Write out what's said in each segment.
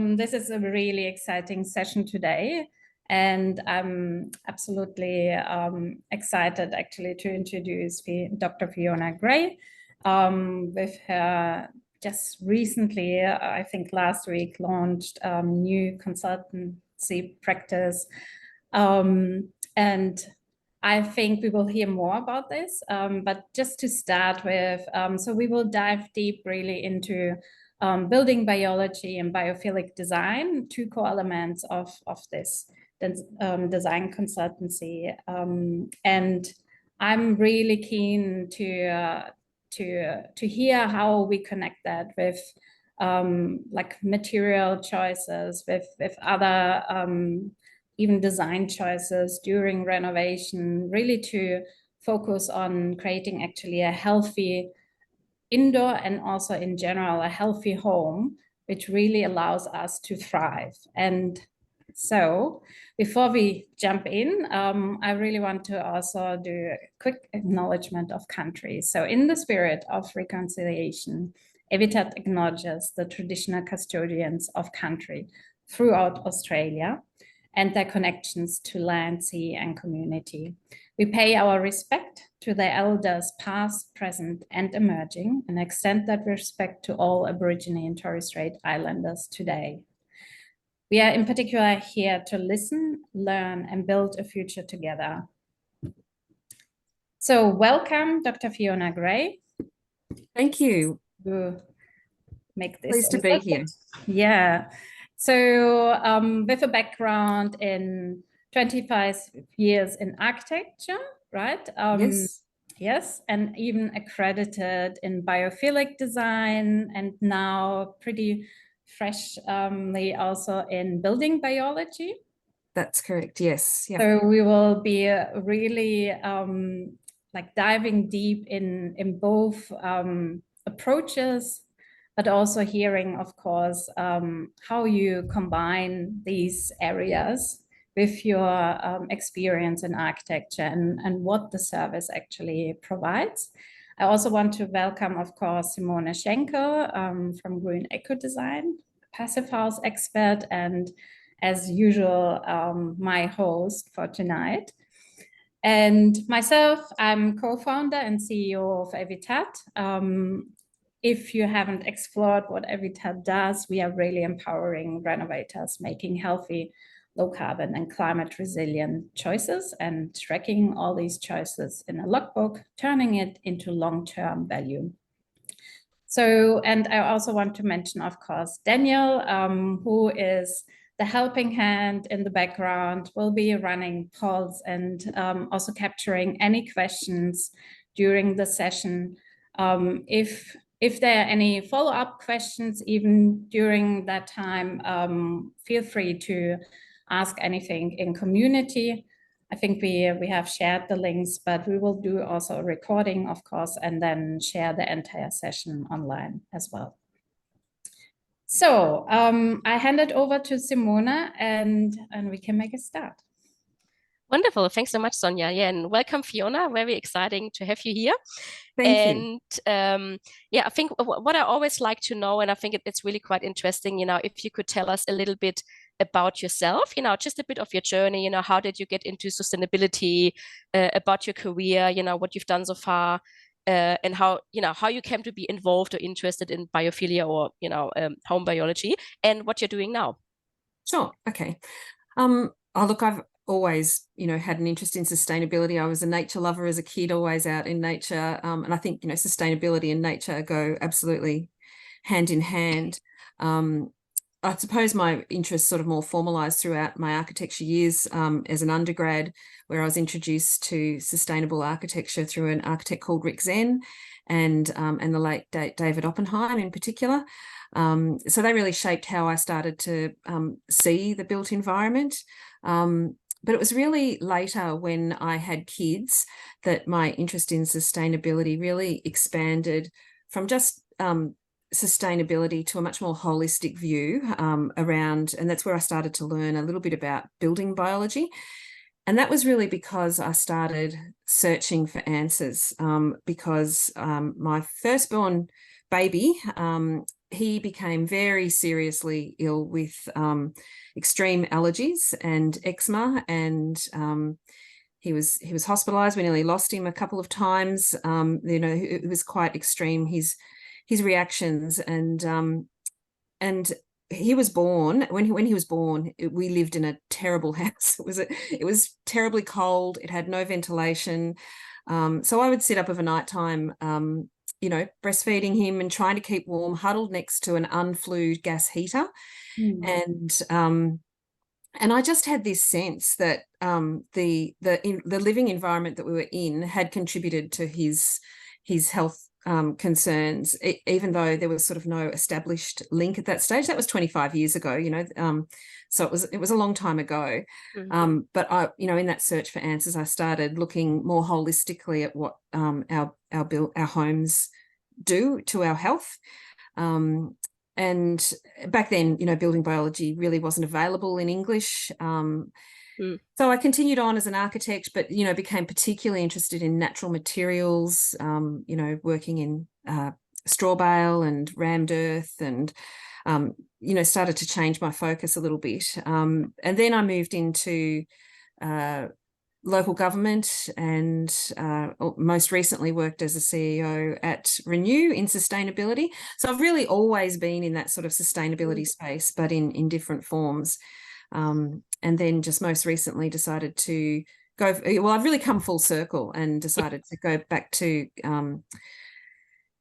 This is a really exciting session today, and I'm absolutely excited actually to introduce Dr. Fiona Gray with her just recently, I think last week, launched new consultancy practice. And I think we will hear more about this, but just to start with, so we will dive deep really into building biology and biophilic design, two core elements of this design consultancy. And I'm really keen to hear how we connect that with like material choices, with other even design choices during renovation, really to focus on creating actually a healthy indoor and also in general a healthy home, which really allows us to thrive. And so before we jump in, I really want to also do a quick acknowledgement of country. So in the spirit of reconciliation, Evitat acknowledges the traditional custodians of country throughout Australia and their connections to land, sea, and community. We pay our respect to their elders past, present, and emerging, and extend that respect to all Aboriginal and Torres Strait Islanders today. We are in particular here to listen, learn, and build a future together. So welcome, Dr. Fiona Gray. Thank you. To make this pleased to be here. Yeah. So with a background in 25 years in architecture, right? Yes. Yes, and even accredited in biophilic design, and now pretty freshly also in building biology. That's correct, yes. Yep. So we will be really like diving deep in both approaches, but also hearing, of course, how you combine these areas with your experience in architecture and what the service actually provides. I also want to welcome, of course, Simone Schenker from Green Eco Design, passive house expert, and as usual, my host for tonight. And myself, I'm co-founder and CEO of Evitat. If you haven't explored what Evitat does, we are really empowering renovators, making healthy, low carbon and climate resilient choices and tracking all these choices in a logbook, turning it into long-term value. So, and I also want to mention, of course, Daniel, who is the helping hand in the background, will be running polls and also capturing any questions during the session. If there are any follow-up questions, even during that time, feel free to ask anything in community. I think we have shared the links, but we will do also a recording, of course, and then share the entire session online as well. So I hand it over to Simona and we can make a start. Wonderful. Thanks so much, Sonia. Yeah, and welcome, Fiona. Very exciting to have you here. Thank you. Yeah, I think what I always like to know, and I think it's really quite interesting, if you could tell us a little bit about yourself, just a bit of your journey, how did you get into sustainability, about your career, what you've done so far, and how you came to be involved or interested in biophilia or, home biology, and what you're doing now. Sure. Okay. Look, I've always, had an interest in sustainability. I was a nature lover as a kid, always out in nature. And I think, sustainability and nature go absolutely hand in hand. I suppose my interest sort of more formalised throughout my architecture years as an undergrad, where I was introduced to sustainable architecture through an architect called Rick Zen and the late David Oppenheim in particular. So they really shaped how I started to see the built environment. But it was really later when I had kids that my interest in sustainability really expanded from just sustainability to a much more holistic view around, and that's where I started to learn a little bit about building biology. And that was really because I started searching for answers because my firstborn baby, he became very seriously ill with extreme allergies and eczema, and he was hospitalized. We nearly lost him a couple of times. It was quite extreme, his reactions, and he was born when he was born. We lived in a terrible house. It was terribly cold. It had no ventilation. So I would sit up of a night time, breastfeeding him and trying to keep warm, huddled next to an unflued gas heater. And I just had this sense that the living environment that we were in had contributed to his health concerns, even though there was sort of no established link at that stage. That was 25 years ago, so it was a long time ago. But I, in that search for answers, I started looking more holistically at what our homes do to our health. And back then, building biology really wasn't available in English. So I continued on as an architect, but, became particularly interested in natural materials, working in straw bale and rammed earth, and, started to change my focus a little bit. And then I moved into local government, and most recently worked as a CEO at Renew in sustainability. So I've really always been in that sort of sustainability space, but in different forms. And then just most recently decided to go, well, I've really come full circle and decided to go back to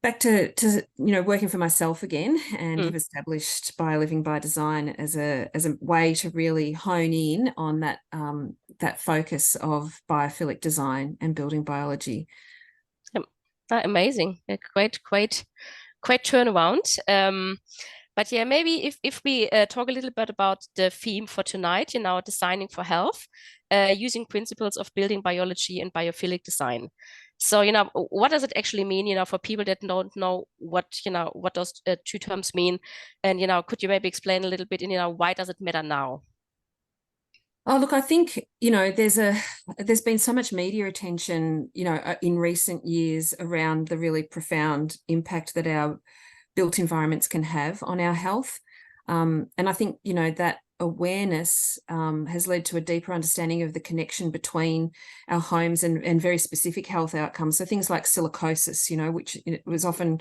working for myself again, and have established Bioliving by Design as a way to really hone in on that focus of biophilic design and building biology. Amazing. A great turnaround. But yeah, maybe if we talk a little bit about the theme for tonight, designing for health, using principles of building biology and biophilic design. So, what does it actually mean, for people that don't know what those two terms mean? And, could you maybe explain a little bit, why does it matter now? Oh, look, I think, there's been so much media attention, in recent years around the really profound impact that our built environments can have on our health. And I think, that awareness has led to a deeper understanding of the connection between our homes and very specific health outcomes. So things like silicosis, which was often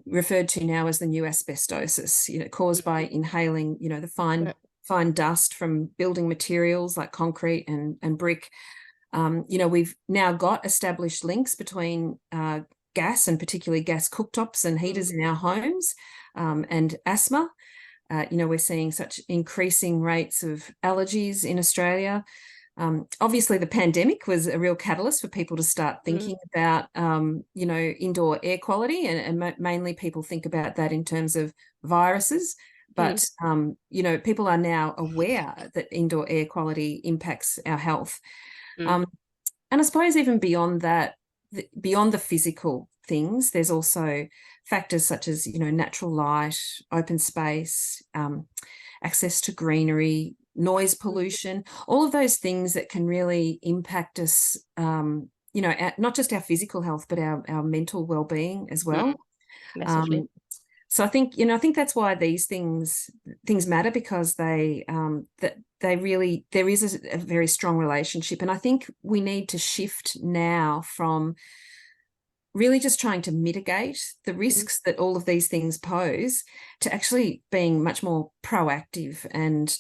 referred to now as the new asbestosis, caused by inhaling, the fine dust from building materials like concrete and brick. We've now got established links between gas, and particularly gas cooktops and heaters in our homes, and asthma. We're seeing such increasing rates of allergies in Australia. Obviously, the pandemic was a real catalyst for people to start thinking about, indoor air quality, and mainly people think about that in terms of viruses. But, people are now aware that indoor air quality impacts our health. And I suppose even beyond that, beyond the physical things, there's also factors such as, natural light, open space, access to greenery, noise pollution, all of those things that can really impact us, not just our physical health, but our mental well-being as well. Massively. So I think, that's why these things matter, because they really, there is a very strong relationship. And I think we need to shift now from really just trying to mitigate the risks that all of these things pose to actually being much more proactive and,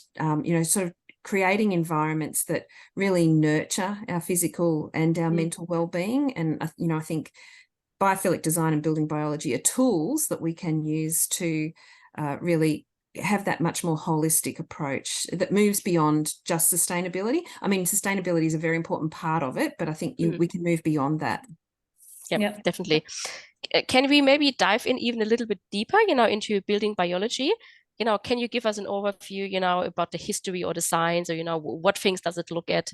sort of creating environments that really nurture our physical and our mental well-being. And, I think biophilic design and building biology are tools that we can use to really have that much more holistic approach that moves beyond just sustainability. I mean, sustainability is a very important part of it, but I think we can move beyond that. Yeah, definitely. Can we maybe dive in even a little bit deeper, into building biology? Can you give us an overview, about the history or the science, or, what things does it look at?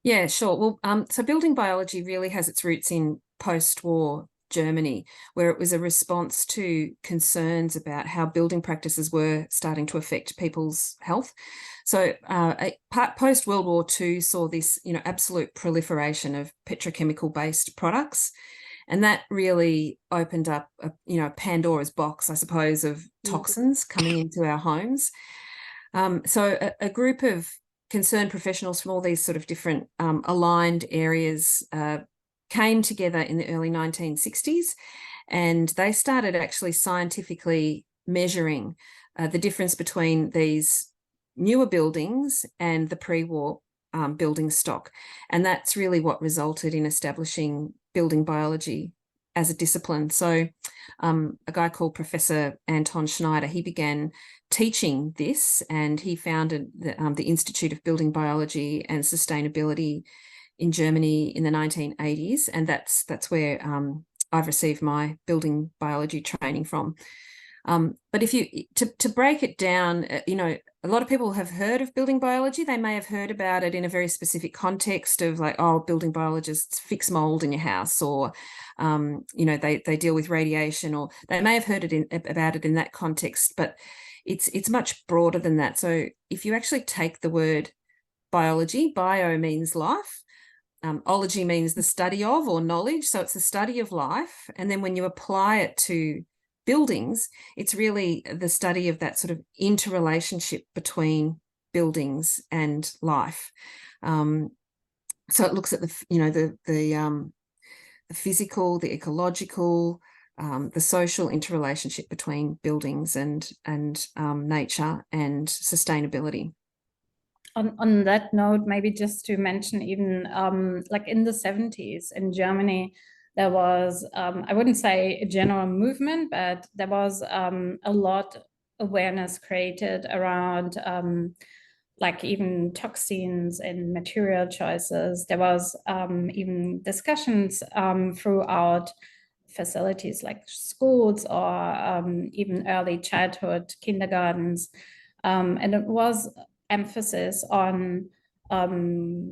Yeah, sure. Well, so building biology really has its roots in post-war Germany, where it was a response to concerns about how building practices were starting to affect people's health. So post-World War II saw this, absolute proliferation of petrochemical-based products. And that really opened up, Pandora's box, I suppose, of toxins coming into our homes. So a group of concerned professionals from all these sort of different aligned areas came together in the early 1960s, and they started actually scientifically measuring the difference between these newer buildings and the pre-war building stock. And that's really what resulted in establishing building biology as a discipline. So a guy called Professor Anton Schneider, he began teaching this, and he founded the Institute of Building Biology and Sustainability in Germany in the 1980s. And that's where I've received my building biology training from. But if you, to break it down, a lot of people have heard of building biology. They may have heard about it in a very specific context of like, oh, building biologists fix mold in your house, or, they deal with radiation, or they may have heard about it in that context, but it's much broader than that. So if you actually take the word biology, bio means life. Ology means the study of or knowledge. So it's the study of life. And then when you apply it to buildings, it's really the study of that sort of interrelationship between buildings and life. So it looks at the physical, the ecological, the social interrelationship between buildings and nature and sustainability. On that note, maybe just to mention, even like in the 70s in Germany, there was, I wouldn't say a general movement, but there was a lot of awareness created around like even toxins and material choices. There was even discussions throughout facilities like schools or even early childhood, kindergartens. And it was emphasis on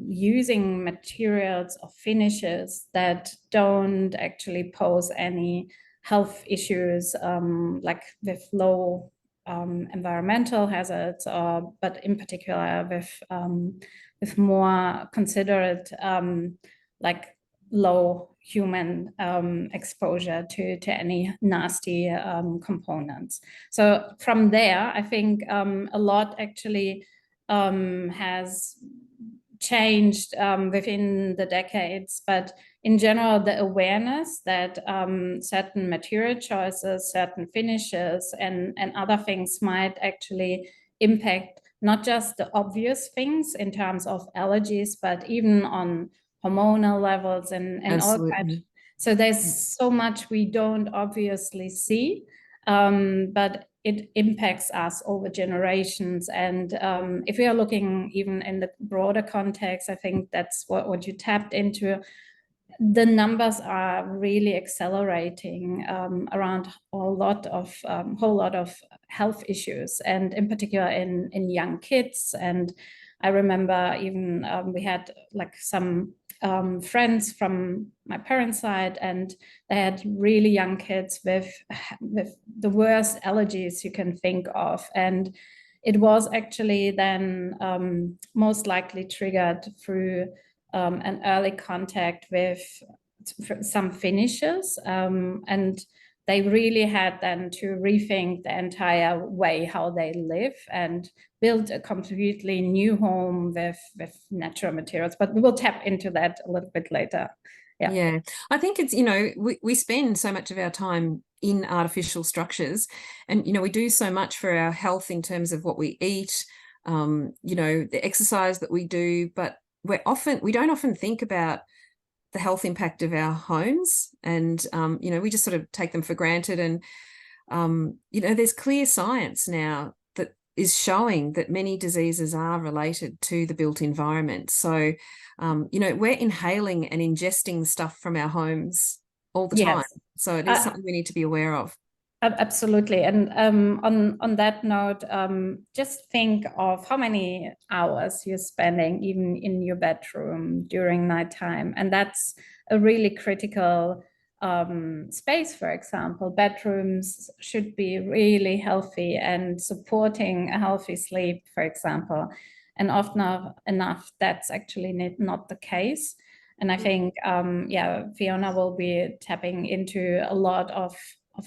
using materials or finishes that don't actually pose any health issues, like with low environmental hazards, but in particular with more considerate, like low human exposure to any nasty components. So from there, I think a lot actually has changed within the decades, but in general, the awareness that certain material choices, certain finishes, and other things might actually impact not just the obvious things in terms of allergies, but even on hormonal levels and all kinds. So there's so much we don't obviously see, but it impacts us over generations. And if we are looking even in the broader context, I think that's what you tapped into. The numbers are really accelerating around a whole lot of health issues, and in particular in young kids. And I remember even we had like some friends from my parents' side, and they had really young kids with the worst allergies you can think of. And it was actually then most likely triggered through an early contact with some finishes, and they really had then to rethink the entire way how they live and build a completely new home with natural materials. But we will tap into that a little bit later. Yeah, I think it's, we spend so much of our time in artificial structures, and, we do so much for our health in terms of what we eat, the exercise that we do, but we don't often think about the health impact of our homes, and we just sort of take them for granted. And there's clear science now that is showing that many diseases are related to the built environment. So we're inhaling and ingesting stuff from our homes all the time. So it is something we need to be aware of. Absolutely. And on that note, just think of how many hours you're spending even in your bedroom during nighttime. And that's a really critical space. For example, bedrooms should be really healthy and supporting a healthy sleep, for example. And often enough, that's actually not the case. And I think, yeah, Fiona will be tapping into a lot of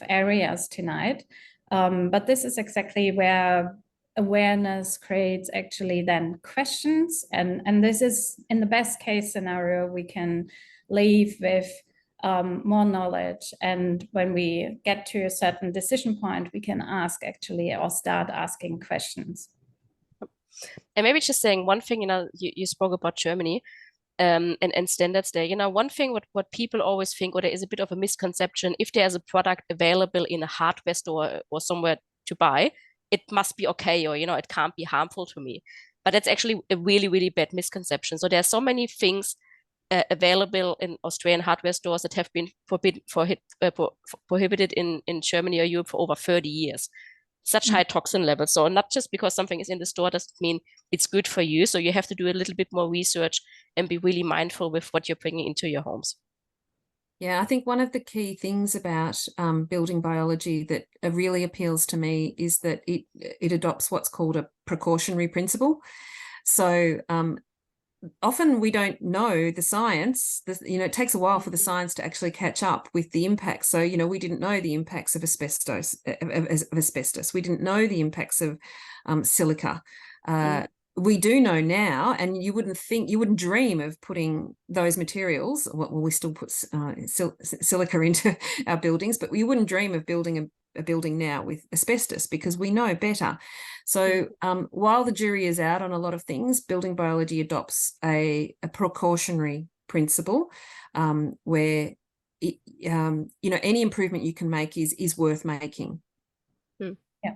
areas tonight. But this is exactly where awareness creates actually then questions. And this is, in the best case scenario, we can leave with more knowledge. And when we get to a certain decision point, we can ask actually, or start asking questions. And maybe just saying one thing, you spoke about Germany. And standards there. One thing what people always think, or there is a bit of a misconception, if there's a product available in a hardware store or somewhere to buy, it must be okay, or it can't be harmful to me. But that's actually a really, really bad misconception. So there are so many things available in Australian hardware stores that have been prohibited in Germany or Europe for over 30 years. Such high toxin levels. So not just because something is in the store doesn't mean it's good for you. So you have to do a little bit more research and be really mindful with what you're bringing into your homes. Yeah, I think one of the key things about building biology that really appeals to me is that it adopts what's called a precautionary principle. So often we don't know the science. It takes a while for the science to actually catch up with the impacts. So, we didn't know the impacts of asbestos. We didn't know the impacts of silica. We do know now, and you wouldn't dream of putting those materials. Well, we still put silica into our buildings, but we wouldn't dream of building a building now with asbestos because we know better. So while the jury is out on a lot of things, building biology adopts a precautionary principle where any improvement you can make is worth making. Yeah,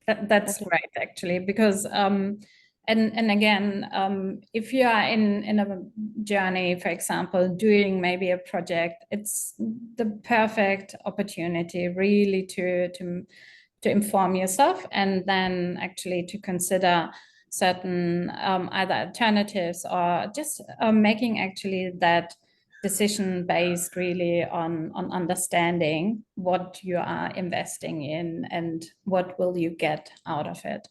that's right, actually, because and again, if you are in a journey, for example, doing maybe a project, it's the perfect opportunity really to inform yourself, and then actually to consider certain either alternatives or just making actually that decision based really on understanding what you are investing in and what will you get out of it.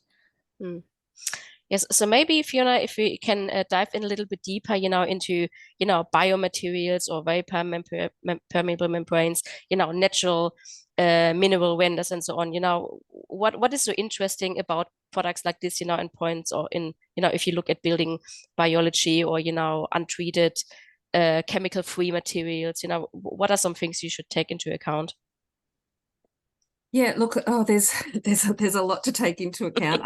Yes, so maybe Fiona, if we can dive in a little bit deeper, into biomaterials or very permeable membranes, natural mineral renders and so on. What is so interesting about products like this, in points, or in if you look at building biology or untreated chemical-free materials, what are some things you should take into account? Yeah, look, there's a lot to take into account.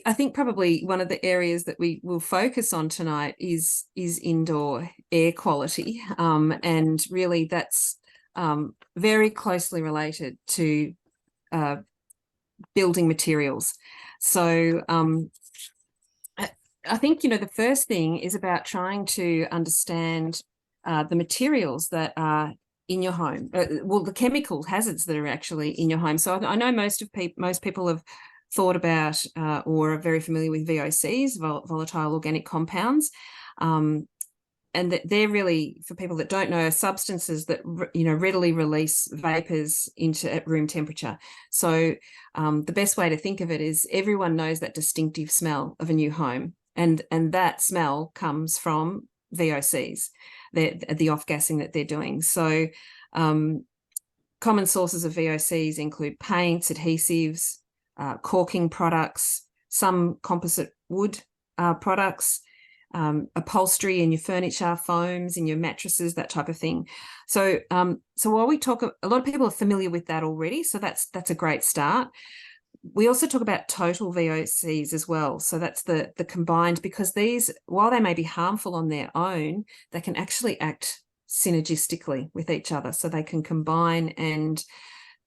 I think probably one of the areas that we will focus on tonight is indoor air quality, and really that's very closely related to building materials. So I think the first thing is about trying to understand the materials that are in your home, the chemical hazards that are actually in your home. So I know most people have thought about or are very familiar with VOCs, volatile organic compounds, and that they're really, for people that don't know, substances that readily release vapors at room temperature. So the best way to think of it is everyone knows that distinctive smell of a new home, and that smell comes from VOCs, the off-gassing that they're doing. So common sources of VOCs include paints, adhesives, caulking products, some composite wood products, upholstery in your furniture, foams in your mattresses, that type of thing. So while we talk, a lot of people are familiar with that already, so that's a great start. We also talk about total VOCs as well. So that's the combined, because these, while they may be harmful on their own, they can actually act synergistically with each other. So they can combine, and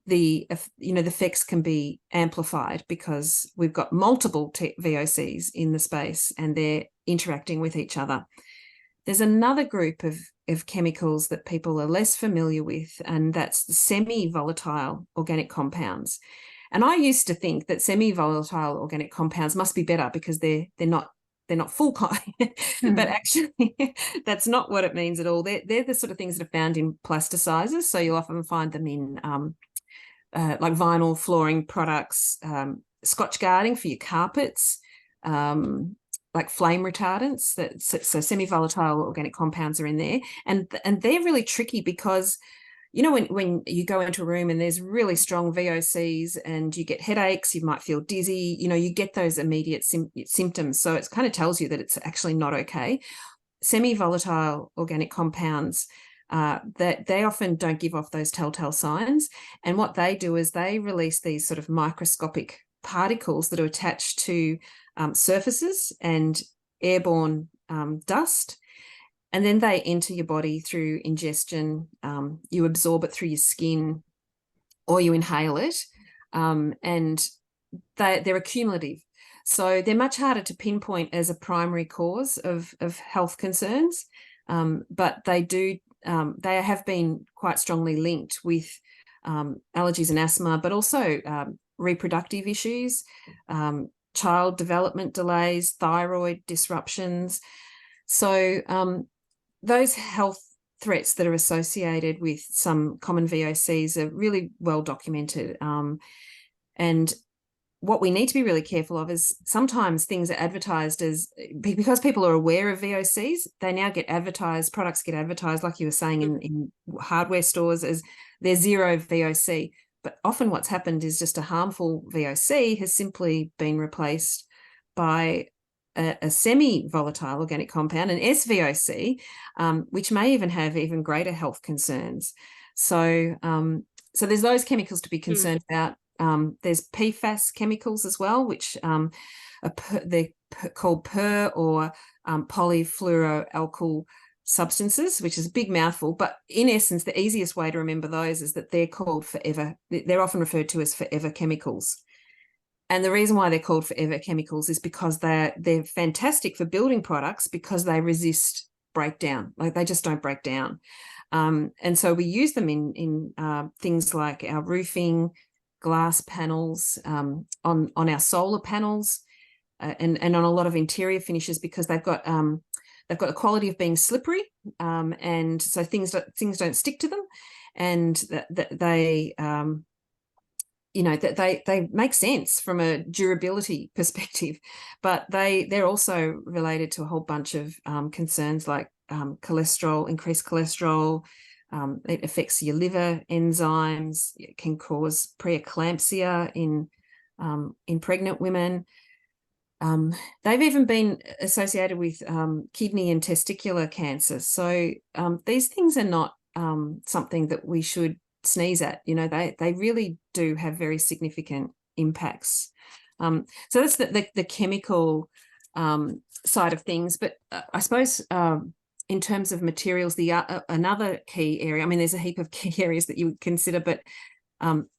the effects can be amplified because we've got multiple VOCs in the space and they're interacting with each other. There's another group of chemicals that people are less familiar with, and that's the semi-volatile organic compounds. And I used to think that semi-volatile organic compounds must be better because they're not full kind, but actually that's not what it means at all. They're the sort of things that are found in plasticizers. So you'll often find them in like vinyl flooring products, Scotch guarding for your carpets, like flame retardants, so semi-volatile organic compounds are in there, and they're really tricky because, you know, when you go into a room and there's really strong VOCs and you get headaches, you might feel dizzy, you know, you get those immediate symptoms. So it kind of tells you that it's actually not okay. Semi-volatile organic compounds, that they often don't give off those telltale signs. And what they do is they release these sort of microscopic particles that are attached to surfaces and airborne dust. And then they enter your body through ingestion. You absorb it through your skin or you inhale it. And they're accumulative. So they're much harder to pinpoint as a primary cause of health concerns. But they have been quite strongly linked with allergies and asthma, but also reproductive issues, child development delays, thyroid disruptions. So those health threats that are associated with some common VOCs are really well documented. And what we need to be really careful of is sometimes things are advertised as, because people are aware of VOCs, they now get advertised, products get advertised, like you were saying, in hardware stores as they're zero VOC. But often what's happened is just a harmful VOC has simply been replaced by a semi-volatile organic compound, an SVOC, which may even have even greater health concerns. So, so there's those chemicals to be concerned about. There's PFAS chemicals as well, which they're called PER or polyfluoroalkyl substances, which is a big mouthful. But in essence, the easiest way to remember those is that they're called forever. They're often referred to as forever chemicals. And the reason why they're called forever chemicals is because they're fantastic for building products because they resist breakdown. Like they just don't break down. And so we use them in things like our roofing, glass panels, on our solar panels, and on a lot of interior finishes, because they've got the quality of being slippery, and so things don't stick to them, and they you know, that they make sense from a durability perspective, but they're also related to a whole bunch of concerns like cholesterol, increased cholesterol. It affects your liver enzymes. It can cause preeclampsia in pregnant women. They've even been associated with kidney and testicular cancer. So these things are not something that we should sneeze at. You know, they really do have very significant impacts. So that's the chemical side of things. But I suppose in terms of materials, another key area, I mean, there's a heap of key areas that you would consider, but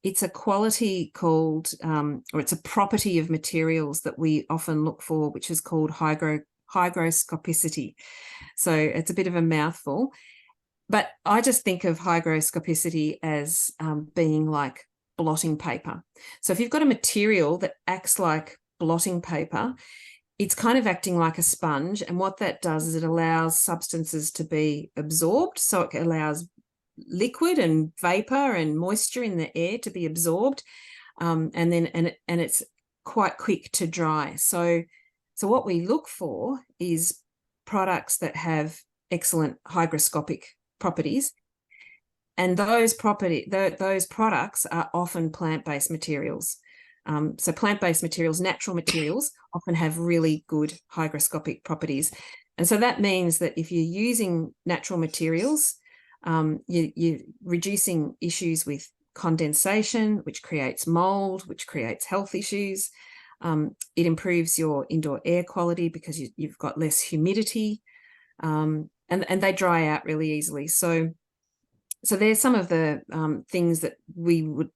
it's a quality called, or it's a property of materials that we often look for, which is called hygroscopicity. So it's a bit of a mouthful, but I just think of hygroscopicity as being like blotting paper. So if you've got a material that acts like blotting paper, it's kind of acting like a sponge. And what that does is it allows substances to be absorbed. So it allows liquid and vapor and moisture in the air to be absorbed. And it's quite quick to dry. So what we look for is products that have excellent hygroscopic properties. And those products are often plant-based materials. So plant-based materials, natural materials, often have really good hygroscopic properties. And so that means that if you're using natural materials, you're reducing issues with condensation, which creates mold, which creates health issues. It improves your indoor air quality because you've got less humidity, and they dry out really easily. So there's some of the things that we would,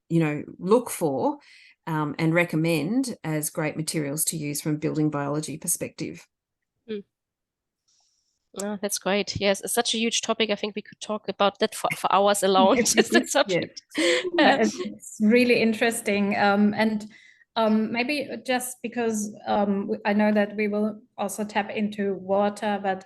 look for and recommend as great materials to use from a building biology perspective. Oh, that's great. Yes, it's such a huge topic. I think we could talk about that for hours alone. Just that subject. Yeah, it's really interesting. And maybe just because I know that we will also tap into water, but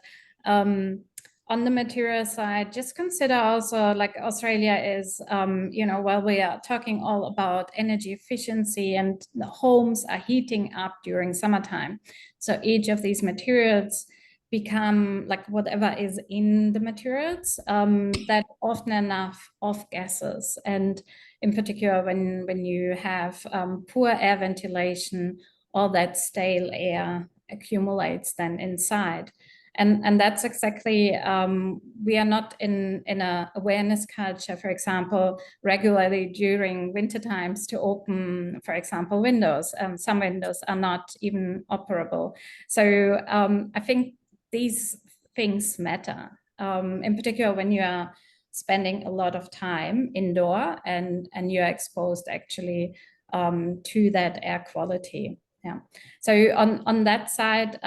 on the material side, just consider also, like, Australia is, while we are talking all about energy efficiency and the homes are heating up during summertime. So each of these materials become, like, whatever is in the materials, that often enough off gases. And in particular, when you have poor air ventilation, all that stale air accumulates then inside. And that's exactly, we are not in a awareness culture, for example, regularly during winter times to open, for example, windows. Some windows are not even operable. So I think these things matter, in particular when you are spending a lot of time indoor and you're exposed actually to that air quality. Yeah. So on that side,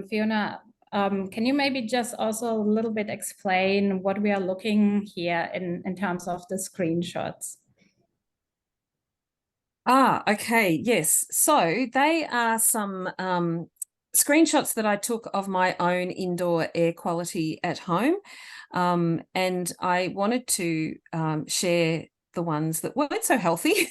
Fiona, can you maybe just also a little bit explain what we are looking here in terms of the screenshots? Okay, yes. So they are some screenshots that I took of my own indoor air quality at home. And I wanted to share the ones that weren't so healthy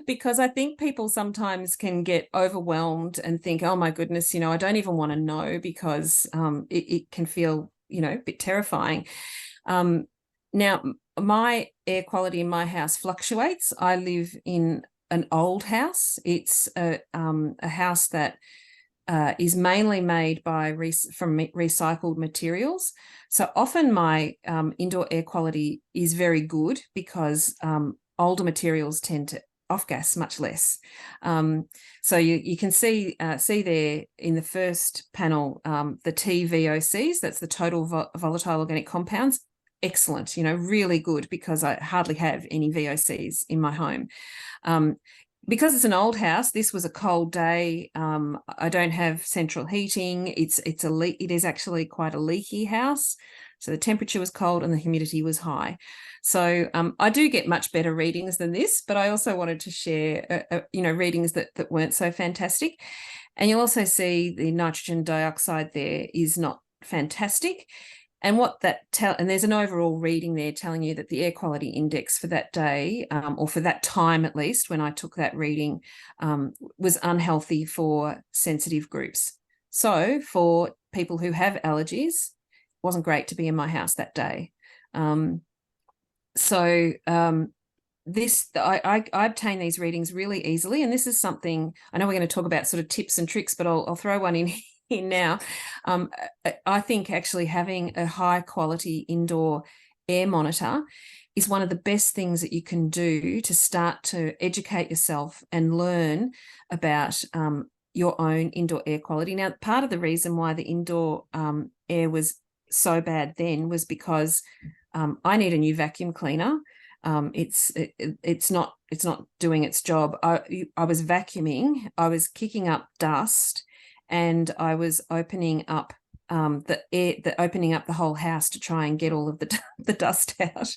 because I think people sometimes can get overwhelmed and think, oh my goodness, I don't even want to know, because it can feel, a bit terrifying. Now, my air quality in my house fluctuates. I live in an old house. It's a house that is mainly made from recycled materials. So often my indoor air quality is very good because older materials tend to off-gas much less. So you can see there in the first panel the TVOCs, that's the total volatile organic compounds. Excellent, really good, because I hardly have any VOCs in my home. Because it's an old house, this was a cold day. I don't have central heating. It is actually quite a leaky house. So the temperature was cold and the humidity was high. So I do get much better readings than this, but I also wanted to share, readings that weren't so fantastic. And you'll also see the nitrogen dioxide there is not fantastic. And and there's an overall reading there telling you that the air quality index for that day, or for that time at least, when I took that reading, was unhealthy for sensitive groups. So for people who have allergies, it wasn't great to be in my house that day. I obtain these readings really easily, and this is something, I know we're going to talk about sort of tips and tricks, but I'll throw one in now. I think actually having a high quality indoor air monitor is one of the best things that you can do to start to educate yourself and learn about your own indoor air quality. Now, part of the reason why the indoor air was so bad then was because I need a new vacuum cleaner. It's not doing its job. I was vacuuming, I was kicking up dust, and I was opening up opening up the whole house to try and get all of the dust out.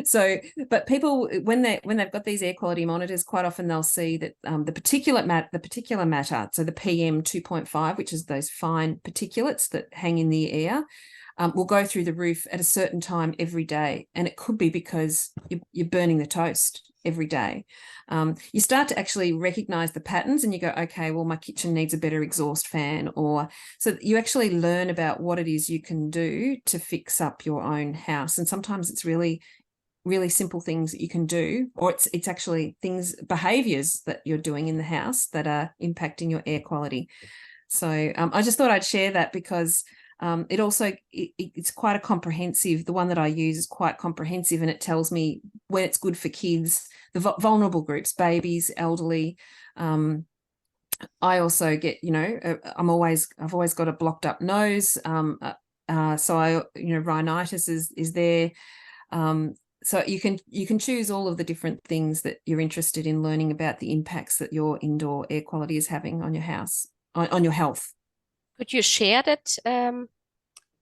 So, but people, when they've got these air quality monitors, quite often they'll see that the particulate matter, so the PM 2.5, which is those fine particulates that hang in the air, will go through the roof at a certain time every day. And it could be because you're burning the toast every day. You start to actually recognize the patterns and you go, okay, well, my kitchen needs a better exhaust fan. Or so you actually learn about what it is you can do to fix up your own house. And sometimes it's really, really simple things that you can do, or it's actually behaviors that you're doing in the house that are impacting your air quality. So I just thought I'd share that because it's quite a comprehensive, the one that I use is quite comprehensive, and it tells me when it's good for kids, the vulnerable groups, babies, elderly. I also get, I've always got a blocked up nose. So rhinitis is there. So you can choose all of the different things that you're interested in learning about, the impacts that your indoor air quality is having on your house, on your health. Could you share that,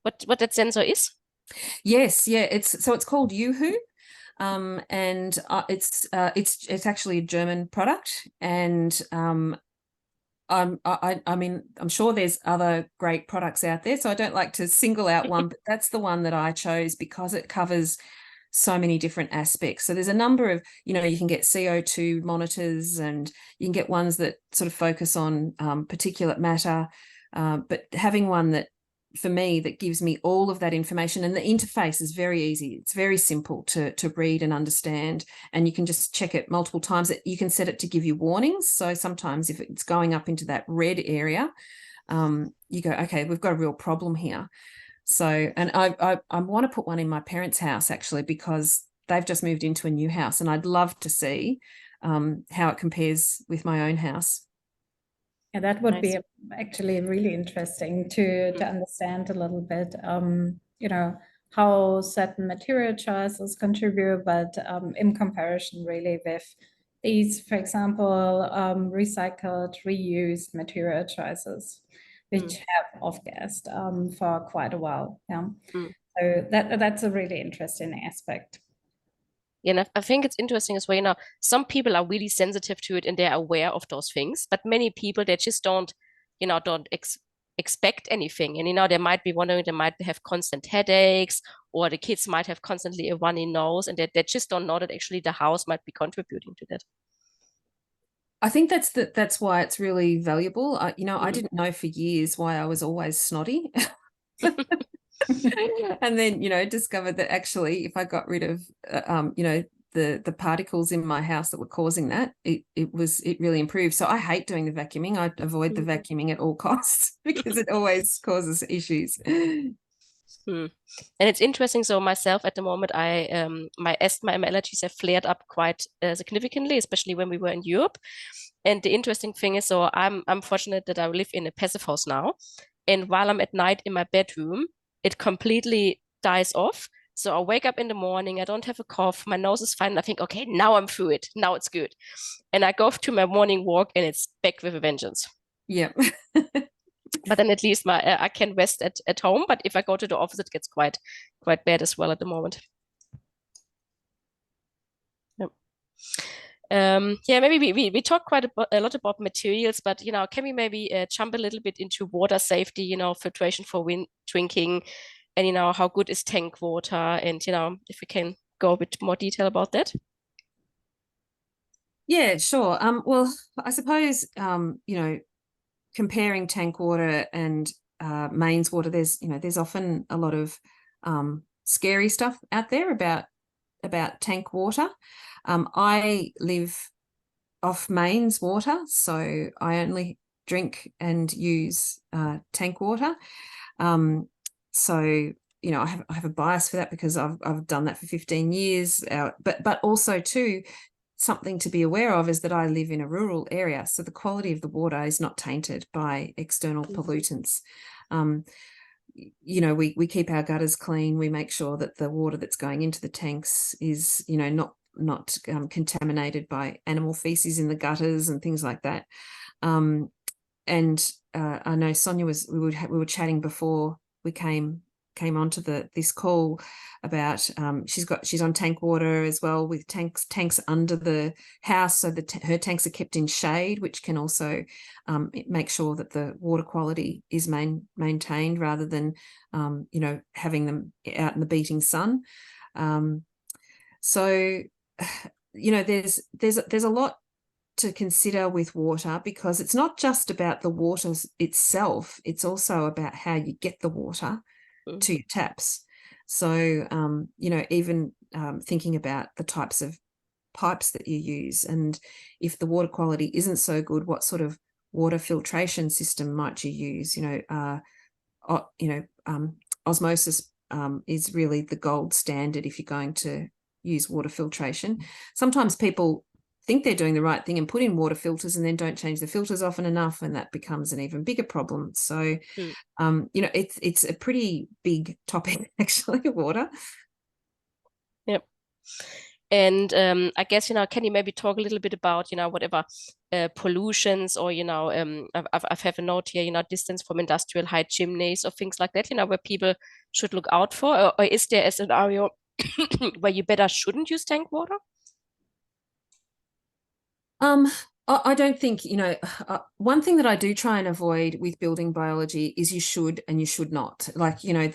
what that sensor is? Yes, yeah. It's called Yoo-hoo, and it's actually a German product, and I mean, I'm sure there's other great products out there, so I don't like to single out one, but that's the one that I chose because it covers so many different aspects. So there's a number of, you can get CO2 monitors, and you can get ones that sort of focus on particulate matter, but having one that, for me, that gives me all of that information, and the interface is very easy. It's very simple to read and understand, and you can just check it multiple times. You can set it to give you warnings. So sometimes if it's going up into that red area, you go, okay, we've got a real problem here. So, and I want to put one in my parents' house, actually, because they've just moved into a new house, and I'd love to see how it compares with my own house. Yeah, that would be actually really interesting to understand a little bit, how certain material choices contribute, but in comparison really with these, for example, recycled, reused material choices, which have off-gassed for quite a while. Yeah. So that's a really interesting aspect. Yeah, and I think it's interesting as well. Some people are really sensitive to it and they're aware of those things, but many people, they just don't expect anything. And they might be wondering, they might have constant headaches, or the kids might have constantly a runny nose, and they just don't know that actually the house might be contributing to that. I think that's why it's really valuable. I didn't know for years why I was always snotty. And then, discovered that actually if I got rid of, the particles in my house that were causing that, it really improved. So I hate doing the vacuuming. I avoid the vacuuming at all costs because it always causes issues. And it's interesting. So myself at the moment, my asthma and my allergies have flared up quite significantly, especially when we were in Europe. And the interesting thing is, so I'm fortunate that I live in a passive house now. And while I'm at night in my bedroom, it completely dies off. So I wake up in the morning, I don't have a cough, my nose is fine. And I think, okay, now I'm through it. Now it's good. And I go to my morning walk and it's back with a vengeance. Yeah. But then at least I can rest at home. But if I go to the office, it gets quite bad as well at the moment. Maybe we talk quite a lot about materials, but can we maybe jump a little bit into water safety, filtration for drinking, and how good is tank water, and if we can go a bit more detail about that. Yeah, sure. Well, I suppose comparing tank water and mains water, there's often a lot of scary stuff out there about tank water. I live off mains water, so I only drink and use tank water. So I have a bias for that because I've done that for 15 years. But also too, something to be aware of is that I live in a rural area, so the quality of the water is not tainted by external pollutants. We keep our gutters clean. We make sure that the water that's going into the tanks is not contaminated by animal feces in the gutters and things like that. I know Sonia we were chatting before we came onto this call about she's on tank water as well, with tanks under the house, so her tanks are kept in shade, which can also make sure that the water quality is maintained rather than having them out in the beating sun. So there's a lot to consider with water, because it's not just about the water itself, it's also about how you get the water to your taps. So even thinking about the types of pipes that you use, and if the water quality isn't so good, what sort of water filtration system might you use? Osmosis is really the gold standard if you're going to use water filtration. Sometimes people think they're doing the right thing and put in water filters and then don't change the filters often enough, and that becomes an even bigger problem. So it's a pretty big topic actually, water. Yep. And I guess can you maybe talk a little bit about whatever pollutions, or I've have a note here, distance from industrial height chimneys or things like that, where people should look out for, or is there a scenario where you better shouldn't use tank water? I don't think, you know, one thing that I do try and avoid with building biology is you should and you should not. Like, you know,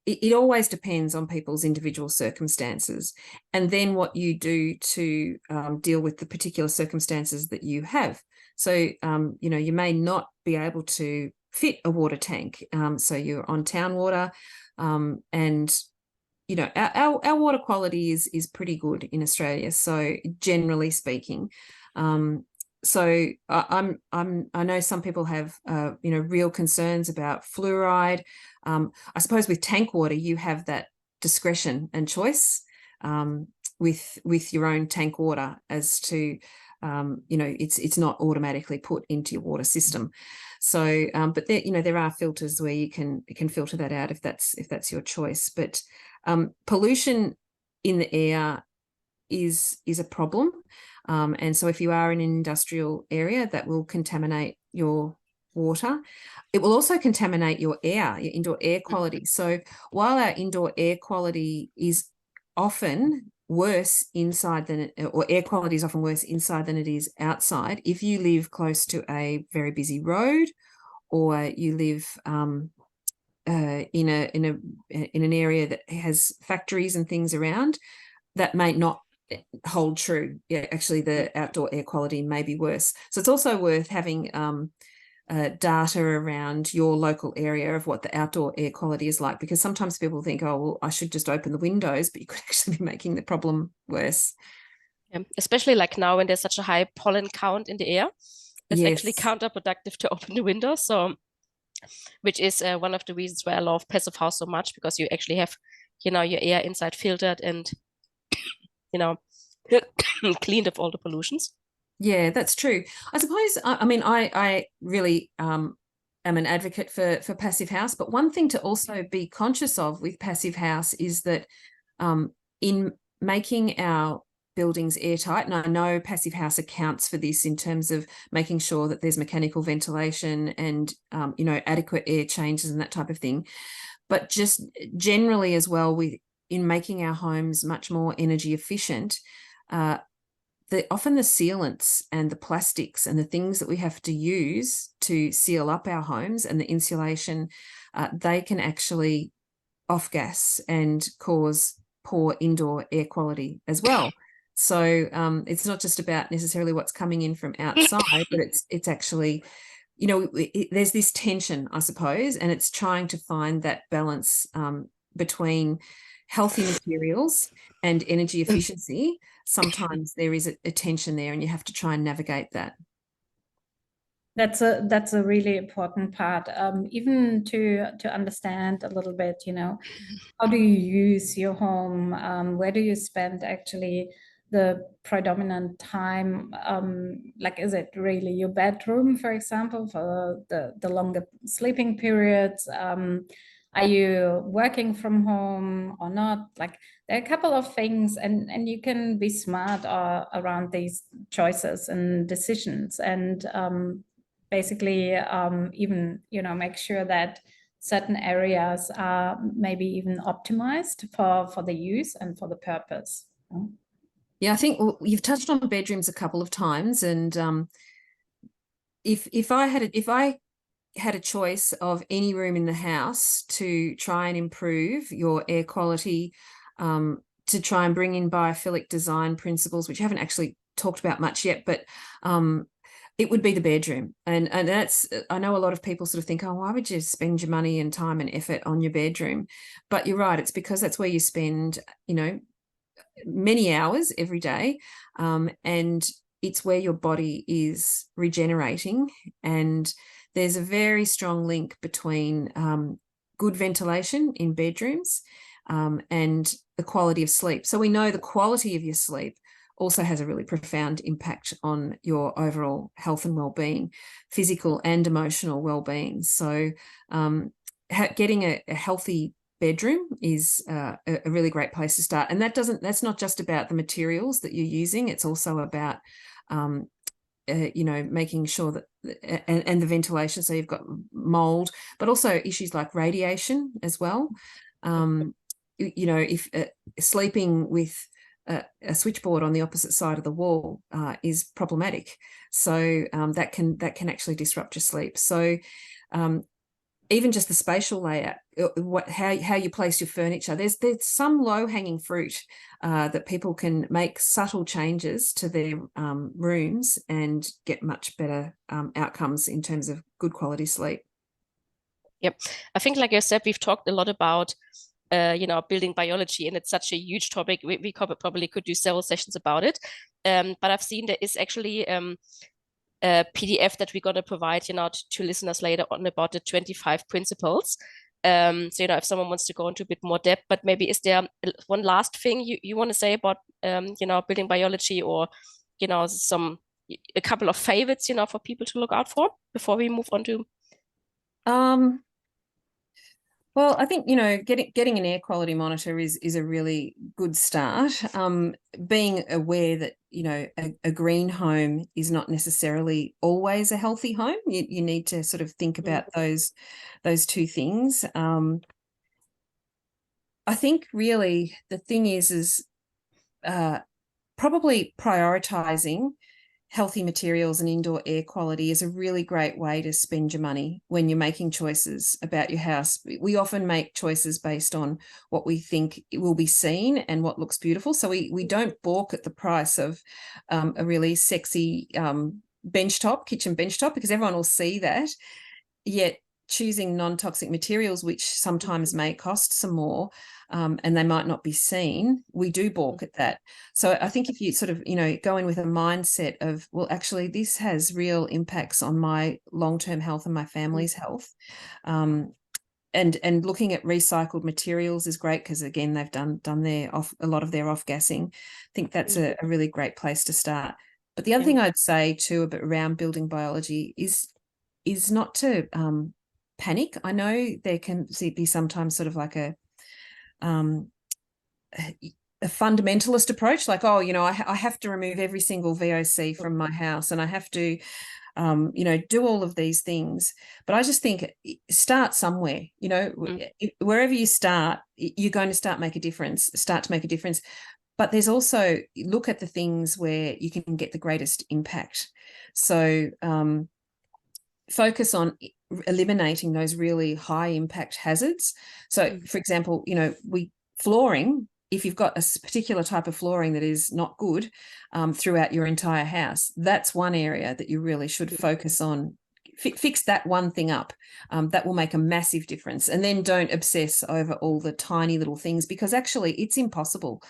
it always depends on people's individual circumstances, and then what you do to deal with the particular circumstances that you have. So, you know, you may not be able to fit a water tank. So you're on town water, and you know, our water quality is pretty good in Australia. So generally speaking, so I know some people have you know, real concerns about fluoride. I suppose with tank water you have that discretion and choice with your own tank water as to you know, it's not automatically put into your water system. So but there, you know, there are filters where you can filter that out if that's your choice. But pollution in the air is a problem. And so if you are in an industrial area, that will contaminate your water. It will also contaminate your air, your indoor air quality. So while our indoor air quality is often worse inside than or air quality is often worse inside than it is outside, if you live close to a very busy road, or you live in an area that has factories and things around, that may not hold true. Yeah, actually the outdoor air quality may be worse. So it's also worth having data around your local area of what the outdoor air quality is like, because sometimes people think, oh, well, I should just open the windows, but you could actually be making the problem worse. Especially like now when there's such a high pollen count in the air, it's Yes. actually counterproductive to open the windows. So, which is one of the reasons why I love passive house so much, because you actually have, you know, your air inside filtered and, you know, cleaned of all the pollutions. Yeah, that's true. I suppose, I mean, I really am an advocate for passive house, but one thing to also be conscious of with passive house is that in making our buildings airtight, and I know passive house accounts for this in terms of making sure that there's mechanical ventilation and, you know, adequate air changes and that type of thing, but just generally as well in making our homes much more energy efficient, often the sealants and the plastics and the things that we have to use to seal up our homes and the insulation, they can actually off gas and cause poor indoor air quality as well. So it's not just about necessarily what's coming in from outside, but it's actually, you know, there's this tension, I suppose, and it's trying to find that balance between healthy materials and energy efficiency. Sometimes there is a tension there, and you have to try and navigate that. That's a really important part, even to understand a little bit, you know, how do you use your home? Where do you spend actually the predominant time? Like, is it really your bedroom, for example, for the longer sleeping periods? Are you working from home or not? Like, there are a couple of things, and you can be smart around these choices and decisions, and basically even, you know, make sure that certain areas are maybe even optimized for the use and for the purpose. Yeah, I think you've touched on bedrooms a couple of times, and if I had a choice of any room in the house to try and improve your air quality, to try and bring in biophilic design principles, which I haven't actually talked about much yet, but it would be the bedroom. And that's, I know a lot of people sort of think, oh, why would you spend your money and time and effort on your bedroom? But you're right, it's because that's where you spend, you know, many hours every day. And it's where your body is regenerating. And there's a very strong link between good ventilation in bedrooms and the quality of sleep. So we know the quality of your sleep also has a really profound impact on your overall health and well-being, physical and emotional well-being. So getting a healthy bedroom is a really great place to start. And that's not just about the materials that you're using. It's also about you know, making sure that and the ventilation. So you've got mold, but also issues like radiation as well. You know, if sleeping with a switchboard on the opposite side of the wall is problematic. So that can actually disrupt your sleep. So even just the spatial layout, how you place your furniture, there's some low-hanging fruit that people can make subtle changes to their rooms and get much better outcomes in terms of good quality sleep. Yep. I think, like I said, we've talked a lot about building biology, and it's such a huge topic. We probably could do several sessions about it. But I've seen there is actually a PDF that we're going to provide, to listeners later on about the 25 principles. So, if someone wants to go into a bit more depth, but maybe is there one last thing you want to say about, building biology, or, a couple of favorites, for people to look out for before we move on to? Well, I think, getting an air quality monitor is a really good start. Being aware that, a green home is not necessarily always a healthy home. You need to sort of think about those two things. I think really the thing is probably prioritizing healthy materials and indoor air quality is a really great way to spend your money when you're making choices about your house. We often make choices based on what we think will be seen and what looks beautiful. So we don't balk at the price of a really sexy kitchen benchtop, because everyone will see that. Yet choosing non-toxic materials, which sometimes may cost some more, and they might not be seen, we do balk at that. So I think if you sort of, go in with a mindset of, well, actually, this has real impacts on my long-term health and my family's health. And looking at recycled materials is great, because again, they've done a lot of their off-gassing. I think that's a really great place to start. But the other thing I'd say too around building biology is not to panic. I know there can be sometimes sort of like a fundamentalist approach, like, I have to remove every single VOC from my house, and I have to do all of these things. But I just think start somewhere. Wherever you start, you're going to start to make a difference. But there's also, look at the things where you can get the greatest impact. So focus on eliminating those really high impact hazards. So for example, flooring, if you've got a particular type of flooring that is not good throughout your entire house, that's one area that you really should focus on. Fix that one thing up. That will make a massive difference. And then don't obsess over all the tiny little things, because actually it's impossible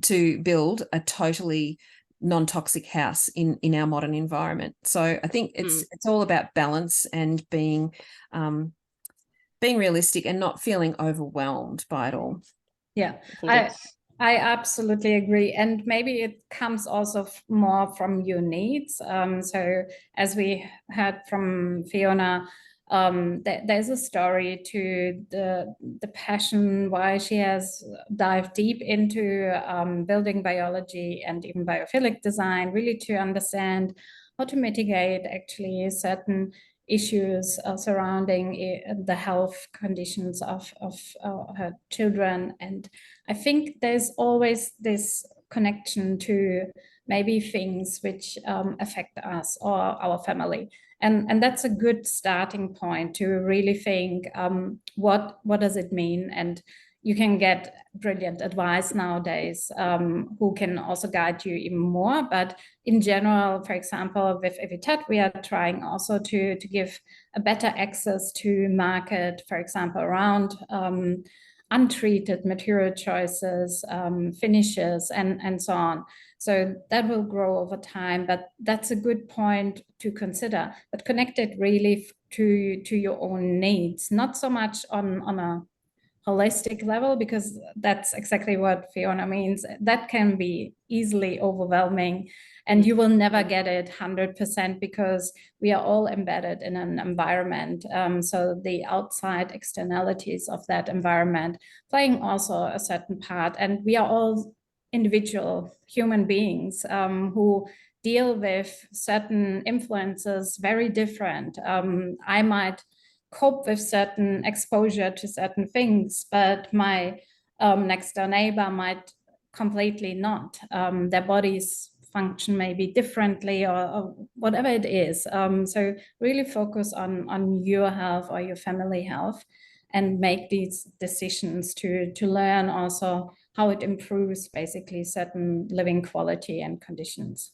to build a totally non-toxic house in our modern environment. So I think it's all about balance and being realistic and not feeling overwhelmed by it all. Yeah, I absolutely agree. And maybe it comes also more from your needs. So as we heard from Fiona, there's a story to the passion why she has dived deep into building biology and even biophilic design, really to understand how to mitigate actually certain issues surrounding the health conditions of her children. And I think there's always this connection to maybe things which affect us or our family. And that's a good starting point to really think, what does it mean? And you can get brilliant advice nowadays who can also guide you even more. But in general, for example, with Evitat, we are trying also to give a better access to market, for example, around untreated material choices, finishes, and so on. So that will grow over time, but that's a good point to consider, but connected really to your own needs, not so much on a holistic level, because that's exactly what Fiona means. That can be easily overwhelming, and you will never get it 100% because we are all embedded in an environment. So the outside externalities of that environment playing also a certain part, and we are all individual human beings who deal with certain influences very different. I might cope with certain exposure to certain things, but my next door neighbor might completely not. Their bodies function maybe differently or whatever it is. So really focus on your health or your family health and make these decisions to learn also how it improves basically certain living quality and conditions.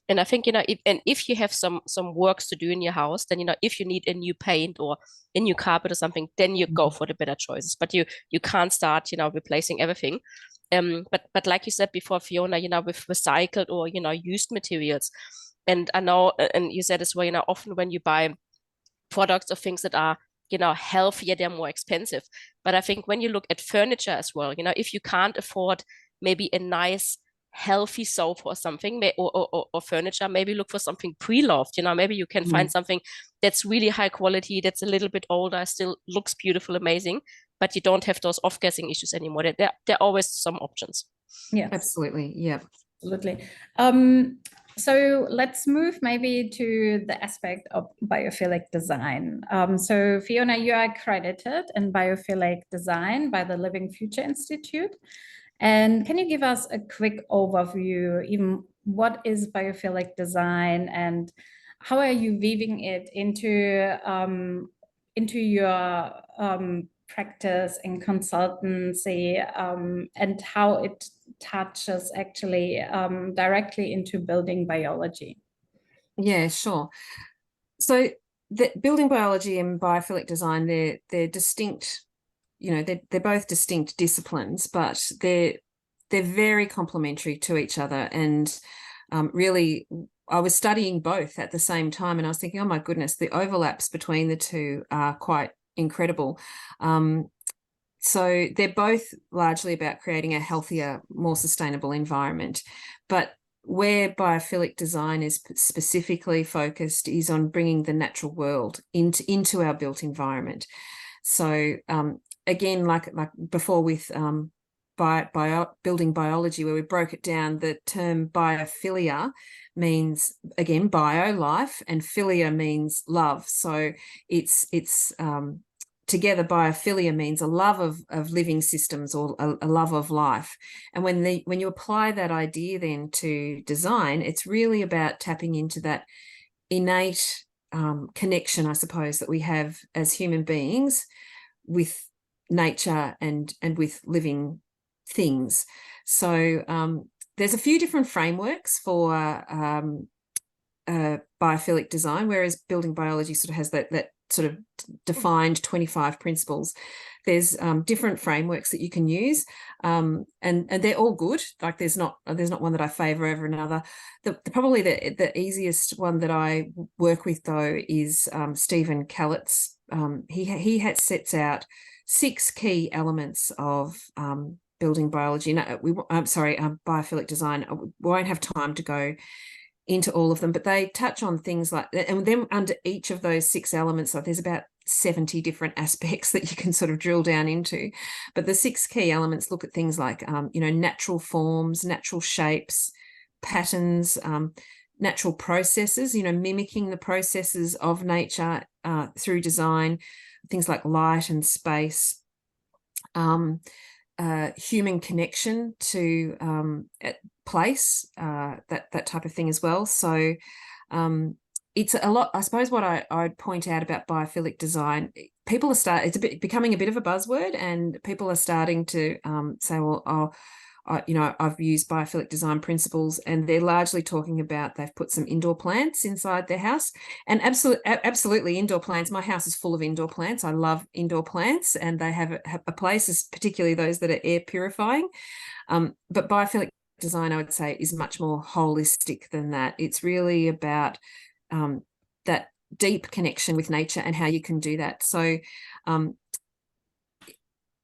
And I think, if you have some works to do in your house, then, if you need a new paint or a new carpet or something, then you go for the better choices. But you can't start, replacing everything. But like you said before, Fiona, with recycled or, used materials. And I know, and you said as well, often when you buy products or things that are, healthier, they're more expensive. But I think when you look at furniture as well, if you can't afford maybe a nice healthy sofa or something, or furniture, maybe look for something pre-loved. Maybe you can find something that's really high quality, that's a little bit older, still looks beautiful, amazing, but you don't have those off-gassing issues anymore. There are always some options. Yeah, absolutely. Yeah, absolutely. So let's move maybe to the aspect of biophilic design. So Fiona, you are accredited in biophilic design by the Living Future Institute. And can you give us a quick overview, even what is biophilic design and how are you weaving it into your practice in consultancy, and how it touches actually directly into building biology? Yeah, sure. So the building biology and biophilic design, they're distinct. They're both distinct disciplines, but they're very complementary to each other. And really, I was studying both at the same time, and I was thinking, oh my goodness, the overlaps between the two are quite incredible. So they're both largely about creating a healthier, more sustainable environment. But where biophilic design is specifically focused is on bringing the natural world into our built environment. So again, like before with building biology, where we broke it down, the term biophilia means, again, bio, life, and philia means love. So it's together, biophilia means a love of living systems, or a love of life. And when you apply that idea then to design, it's really about tapping into that innate connection, I suppose, that we have as human beings with nature and with living things. So there's a few different frameworks for biophilic design, whereas building biology sort of has that sort of defined 25 principles. There's different frameworks that you can use, and they're all good. Like there's not one that I favor over another. Probably the easiest one that I work with though is Stephen Callett's. He sets out 6 key elements of building biology. Biophilic design. We won't have time to go into all of them, but they touch on things like, and then under each of those 6 elements, so there's about 70 different aspects that you can sort of drill down into. But the 6 key elements look at things like, natural forms, natural shapes, patterns, natural processes, mimicking the processes of nature through design, things like light and space, human connection to place, that type of thing as well. So it's a lot. I suppose what I'd point out about biophilic design, it's becoming a bit of a buzzword, and people are starting to say, well, I've used biophilic design principles, and they're largely talking about they've put some indoor plants inside their house. And absolutely indoor plants. My house is full of indoor plants. I love indoor plants, and they have a place, particularly those that are air purifying. But biophilic design, I would say, is much more holistic than that. It's really about that deep connection with nature and how you can do that. So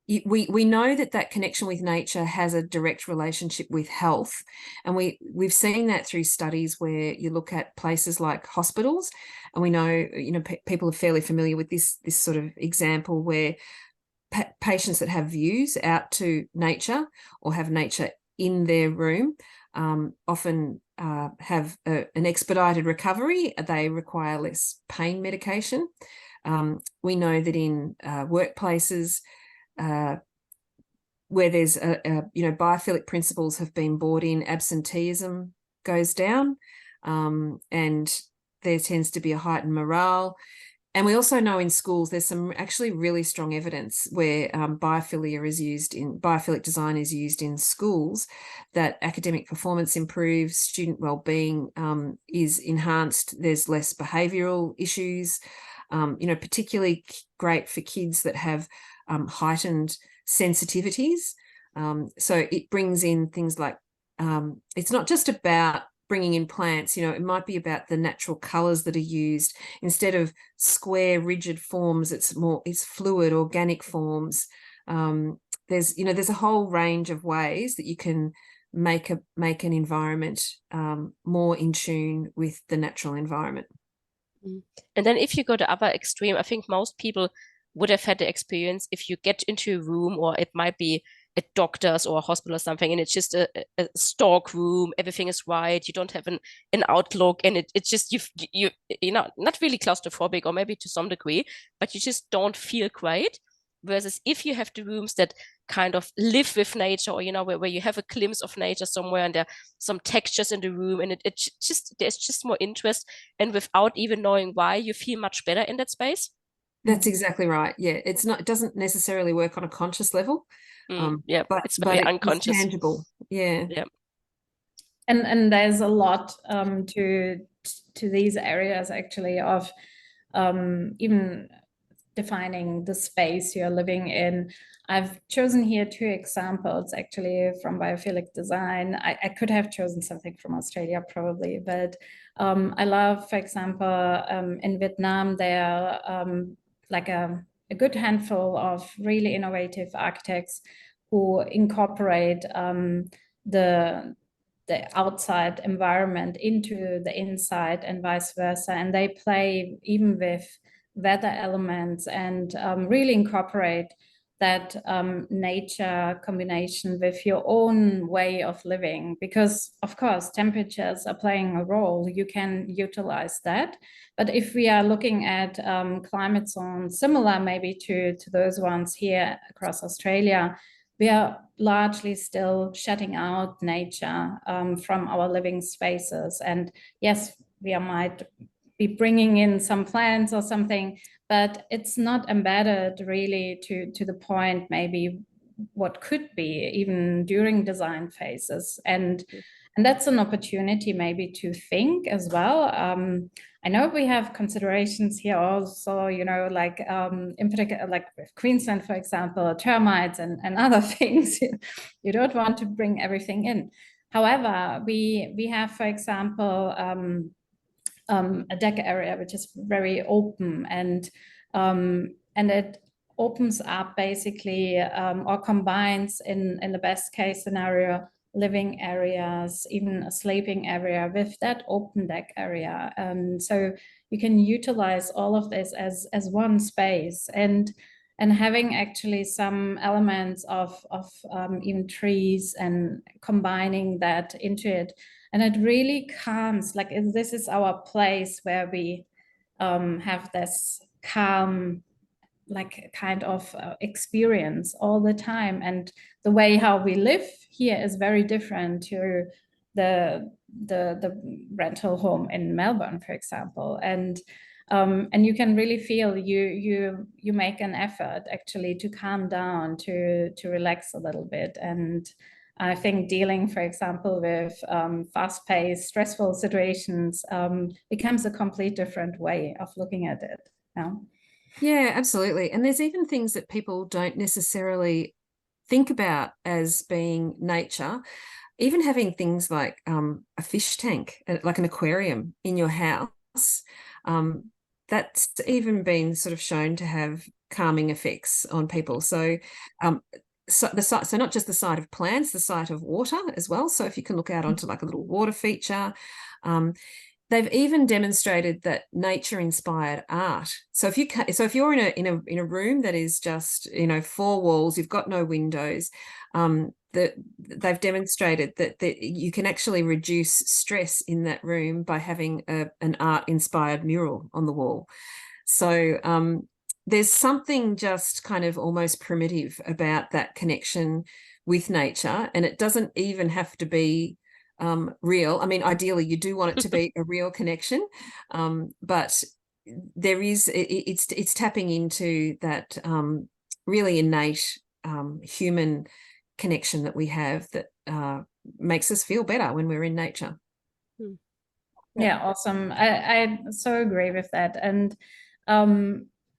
we know that connection with nature has a direct relationship with health, and we've seen that through studies where you look at places like hospitals, and we know people are fairly familiar with this sort of example where patients that have views out to nature or have nature in their room often have an expedited recovery. They require less pain medication. We know that in workplaces, where there's biophilic principles have been brought in, absenteeism goes down, and there tends to be a heightened morale. And we also know in schools there's some actually really strong evidence where biophilic design is used in schools, that academic performance improves, student wellbeing is enhanced, there's less behavioural issues, particularly great for kids that have heightened sensitivities. So it brings in things like, it's not just about bringing in plants, it might be about the natural colours that are used. Instead of square, rigid forms, it's fluid, organic forms. There's a whole range of ways that you can make an environment more in tune with the natural environment. And then if you go the other extreme, I think most people would have had the experience if you get into a room, or it might be a doctor's or a hospital or something, and it's just a stock room, everything is white, you don't have an outlook, and it's just you're not really claustrophobic, or maybe to some degree, but you just don't feel great. Versus if you have the rooms that kind of live with nature, or where you have a glimpse of nature somewhere, and there are some textures in the room, and there's just more interest, and without even knowing why, you feel much better in that space. That's exactly right. Yeah, it doesn't necessarily work on a conscious level. Yeah, but it's very unconscious. It's tangible. Yeah. Yeah. And there's a lot to these areas actually of even defining the space you're living in. I've chosen here 2 examples actually from Biophilic Design. I could have chosen something from Australia probably, but I love, for example, in Vietnam, there are like a good handful of really innovative architects who incorporate the outside environment into the inside and vice versa. And they play even with weather elements and really incorporate that nature combination with your own way of living, because of course temperatures are playing a role. You can utilize that, but if we are looking at climate zones similar maybe to those ones here across Australia, we are largely still shutting out nature from our living spaces. And yes, we might be bringing in some plants or something, but it's not embedded really to the point maybe what could be even during design phases. And that's an opportunity maybe to think as well. I know we have considerations here also, like in particular, like with Queensland, for example, termites and other things. You don't want to bring everything in. However, we have, for example, a deck area which is very open, and it opens up basically or combines in the best case scenario living areas, even a sleeping area with that open deck area. So you can utilize all of this as one space, and having actually some elements of even trees and combining that into it. And it really calms, like this is our place where we have this calm, like kind of experience all the time. And the way how we live here is very different to the rental home in Melbourne, for example. And you can really feel you make an effort actually to calm down, to relax a little bit. And I think dealing, for example, with fast-paced, stressful situations becomes a complete different way of looking at it. Yeah, absolutely. And there's even things that people don't necessarily think about as being nature. Even having things like a fish tank, like an aquarium in your house, that's even been sort of shown to have calming effects on people. So so not just the sight of plants, the sight of water as well. So if you can look out onto like a little water feature, they've even demonstrated that nature-inspired art. So if you're in a room that is just 4 walls, you've got no windows, they've demonstrated that you can actually reduce stress in that room by having an art-inspired mural on the wall. So there's something just kind of almost primitive about that connection with nature, and it doesn't even have to be real. I mean, ideally you do want it to be a real connection, but there is, it's tapping into that really innate human connection that we have that makes us feel better when we're in nature. Yeah, awesome. I so agree with that. And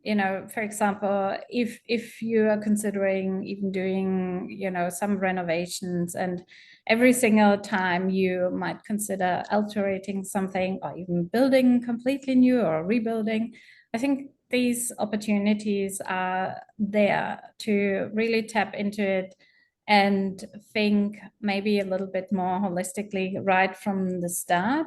you know, for example, if you are considering even doing, you know, some renovations, and every single time you might consider altering something or even building completely new or rebuilding, I think these opportunities are there to really tap into it and think maybe a little bit more holistically right from the start.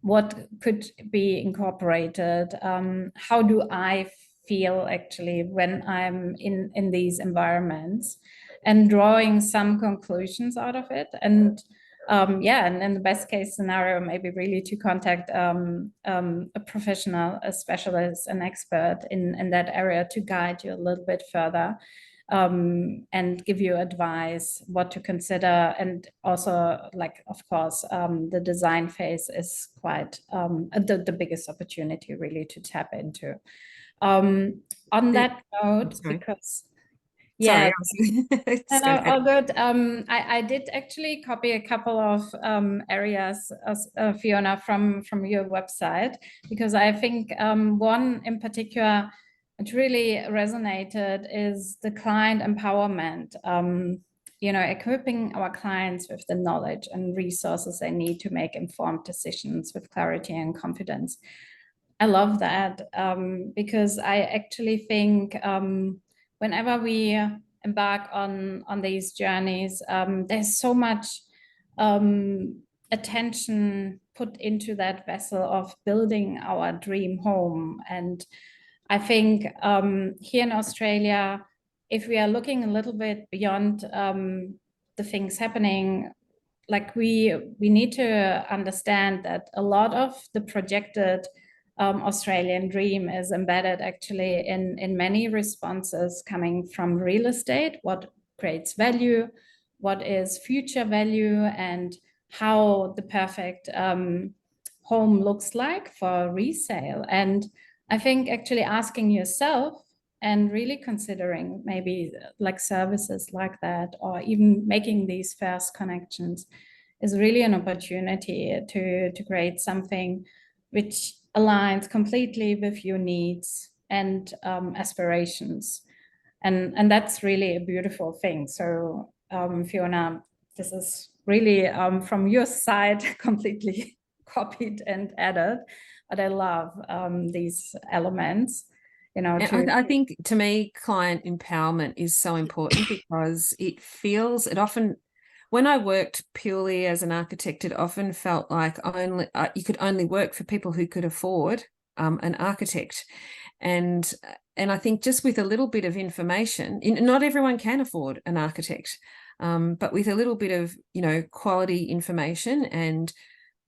What could be incorporated? How do I feel actually when I'm in these environments, and drawing some conclusions out of it? And yeah, and in the best case scenario, maybe really to contact a professional, a specialist, an expert in that area to guide you a little bit further. And give you advice what to consider. And also, like, of course, the design phase is quite the biggest opportunity really to tap into. On that note, because yeah, sorry, all good. I did actually copy a couple of areas, Fiona, from your website, because I think one in particular it really resonated is the client empowerment. You know, equipping our clients with the knowledge and resources they need to make informed decisions with clarity and confidence. I love that because I actually think whenever we embark on these journeys, there's so much attention put into that vessel of building our dream home. And I think here in Australia, if we are looking a little bit beyond the things happening, like we need to understand that a lot of the projected Australian dream is embedded actually in many responses coming from real estate, what creates value, what is future value, and how the perfect home looks like for resale. And I think actually asking yourself and really considering maybe like services like that, or even making these first connections, is really an opportunity to create something which aligns completely with your needs and aspirations. And that's really a beautiful thing. So Fiona, this is really from your side completely copied and added, but I love these elements. You know, I think to me, client empowerment is so important because it often, when I worked purely as an architect, it often felt like you could only work for people who could afford an architect. And I think just with a little bit of information, not everyone can afford an architect, but with a little bit of, you know, quality information and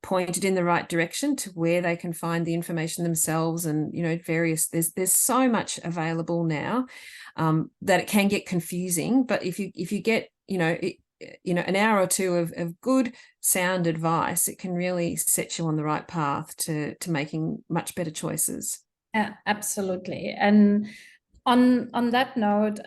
pointed in the right direction to where they can find the information themselves, and, you know, there's so much available now that it can get confusing. But if you get, you know, an hour or two of good sound advice, it can really set you on the right path to making much better choices. Absolutely. And on that note,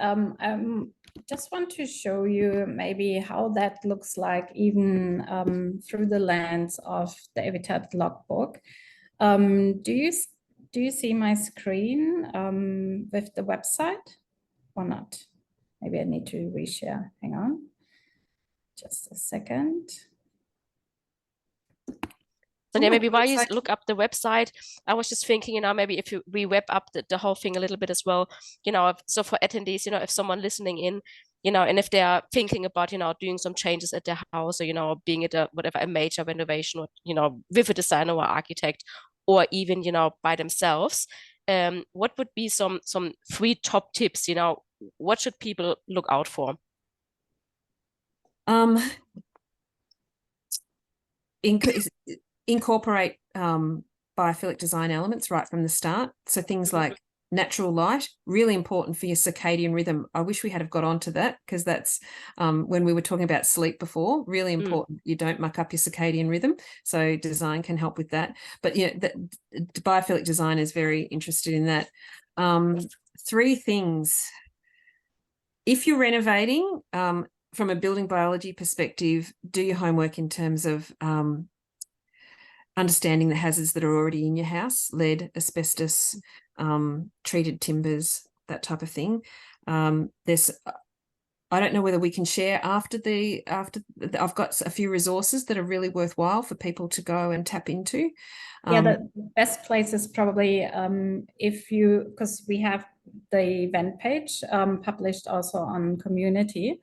just want to show you maybe how that looks like even through the lens of the Evitat logbook. Do you see my screen with the website or not? Maybe I need to reshare. Hang on, just a second. So yeah, maybe while you look up the website, I was just thinking, you know, maybe if we wrap up the whole thing a little bit as well, you know, so for attendees, you know, if someone listening in, you know, and if they are thinking about, you know, doing some changes at their house, or, you know, being it a major renovation, or, you know, with a designer or architect, or even, you know, by themselves, what would be some 3 top tips, you know, what should people look out for? Incorporate biophilic design elements right from the start. So things like natural light, really important for your circadian rhythm. I wish we had have got onto that, because that's when we were talking about sleep before, really important. You don't muck up your circadian rhythm. So design can help with that. But yeah, Biophilic Design is very interested in that. 3 things. If you're renovating, from a building biology perspective, do your homework in terms of understanding the hazards that are already in your house: lead, asbestos, treated timbers, that type of thing. I don't know whether we can share after I've got a few resources that are really worthwhile for people to go and tap into. Yeah, the best place is probably because we have the event page published also on community.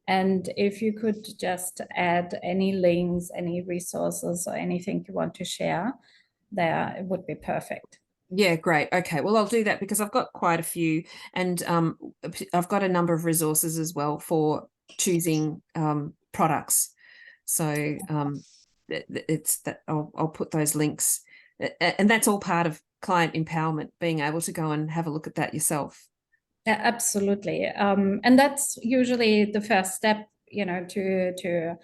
And if you could just add any links, any resources, or anything you want to share there, it would be perfect. Yeah, great. Okay, well, I'll do that because I've got quite a few, and I've got a number of resources as well for choosing products. So it's that I'll put those links, and that's all part of client empowerment, being able to go and have a look at that yourself. Yeah, absolutely. And that's usually the first step, to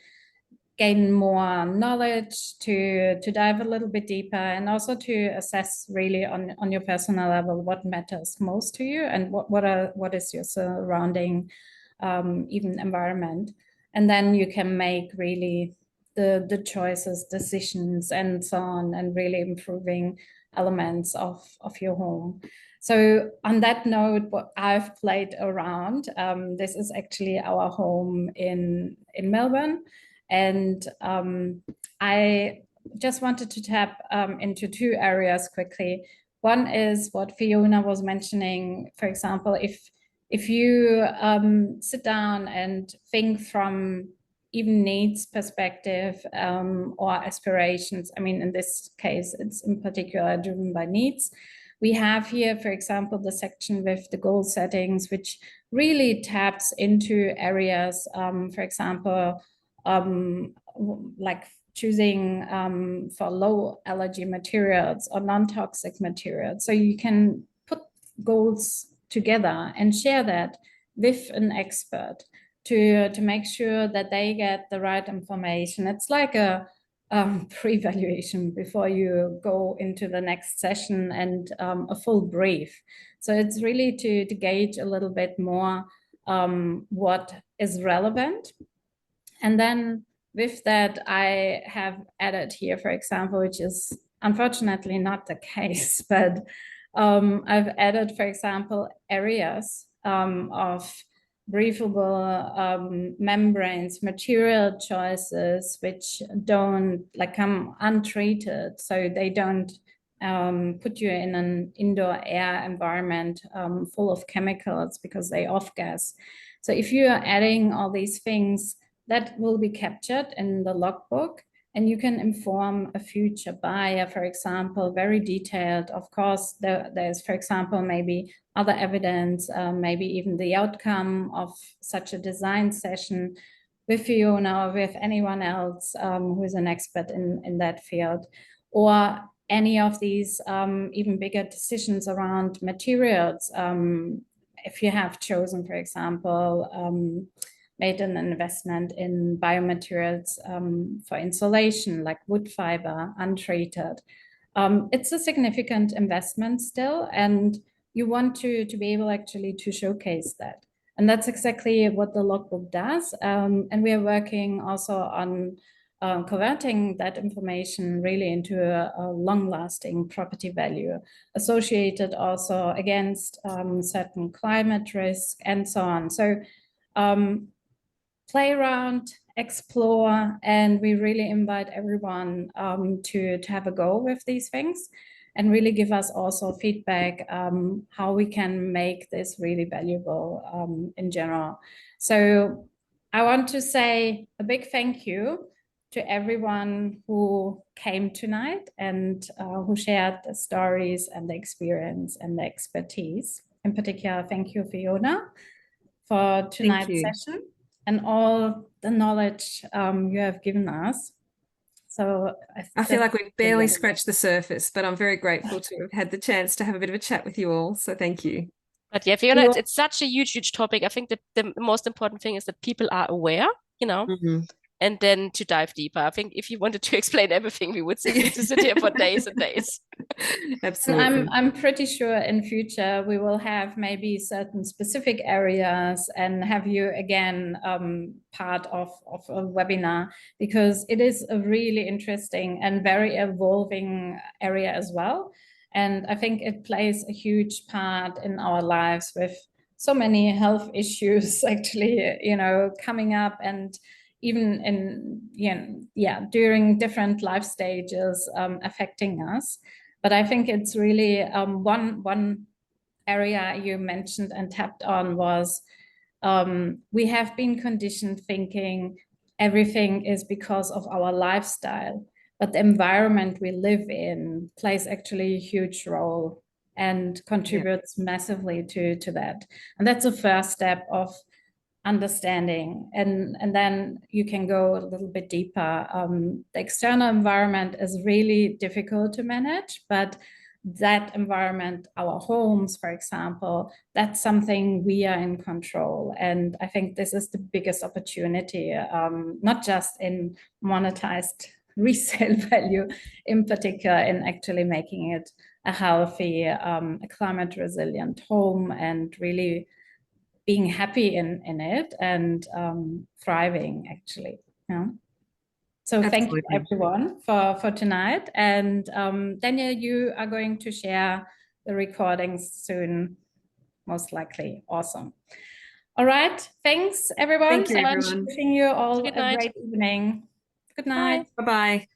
gain more knowledge, to dive a little bit deeper, and also to assess really on your personal level what matters most to you, and what is your surrounding even environment. And then you can make really the choices, decisions, and so on, and really improving elements of your home. So on that note, what I've played around, this is actually our home in Melbourne. And I just wanted to tap into 2 areas quickly. One is what Fiona was mentioning. For example, if you sit down and think from even needs perspective or aspirations, I mean, in this case, it's in particular driven by needs. We have here, for example, the section with the goal settings, which really taps into areas, for example, like choosing for low allergy materials or non-toxic materials. So you can put goals together and share that with an expert to make sure that they get the right information. It's like a pre-evaluation before you go into the next session, and a full brief. So it's really to gauge a little bit more what is relevant. And then with that, I have added here, for example, which is unfortunately not the case, but I've added, for example, areas of breathable membranes, material choices, which don't come untreated, so they don't put you in an indoor air environment full of chemicals because they off-gas. So if you are adding all these things, that will be captured in the logbook, and you can inform a future buyer, for example, very detailed. Of course, there's, for example, maybe other evidence, maybe even the outcome of such a design session with Fiona or with anyone else who is an expert in that field, or any of these even bigger decisions around materials. If you have chosen, for example, made an investment in biomaterials for insulation, like wood fiber, untreated. It's a significant investment still, and you want to be able actually to showcase that. And that's exactly what the logbook does. And we are working also on converting that information really into a long-lasting property value, associated also against certain climate risk and so on. So play around, explore, and we really invite everyone to have a go with these things, and really give us also feedback how we can make this really valuable in general. So I want to say a big thank you to everyone who came tonight and who shared the stories and the experience and the expertise. In particular, thank you, Fiona, for tonight's session and all the knowledge you have given us. So I feel like we've barely scratched the surface, but I'm very grateful to have had the chance to have a bit of a chat with you all. So thank you. But yeah, Fiona, it's such a huge topic. I think the most important thing is that people are aware, and then to dive deeper. I think if you wanted to explain everything, we would need to sit here for days and days. Absolutely. And I'm pretty sure in future we will have maybe certain specific areas and have you again part of a webinar, because it is a really interesting and very evolving area as well. And I think it plays a huge part in our lives with so many health issues actually, coming up, and even in, during different life stages affecting us. But I think it's really one area you mentioned and tapped on was we have been conditioned thinking everything is because of our lifestyle, but the environment we live in plays actually a huge role and contributes massively to that. And that's the first step of understanding, and then you can go a little bit deeper. The external environment is really difficult to manage, but that environment, our homes, for example, that's something we are in control. And I think this is the biggest opportunity, not just in monetized resale value, in particular in actually making it a healthy, a climate resilient home, and really being happy in it and thriving actually. So thank you everyone for tonight. And Daniel, you are going to share the recordings soon, most likely. Awesome. All right. Thanks everyone. Thank you, everyone. Wishing you all a great evening. Good night. Bye-bye.